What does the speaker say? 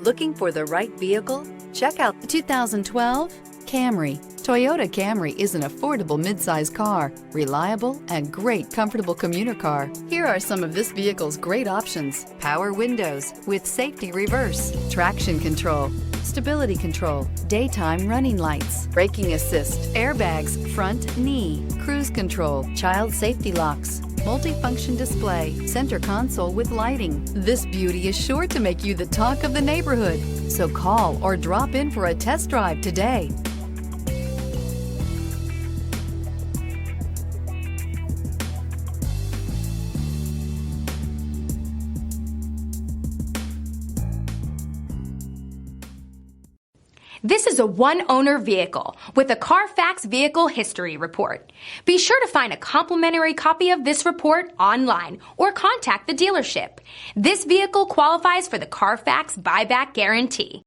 Looking for the right vehicle? Check out the 2012 Camry. Toyota Camry is an affordable midsize car, reliable and great comfortable commuter car. Here are some of this vehicle's great options: power windows with safety reverse, traction control, stability control, daytime running lights, braking assist, airbags, front knee, cruise control, child safety locks, multifunction display, center console with lighting. This beauty is sure to make you the talk of the neighborhood. So call or drop in for a test drive today. This is a one-owner vehicle with a Carfax Vehicle History Report. Be sure to find a complimentary copy of this report online or contact the dealership. This vehicle qualifies for the Carfax Buyback Guarantee.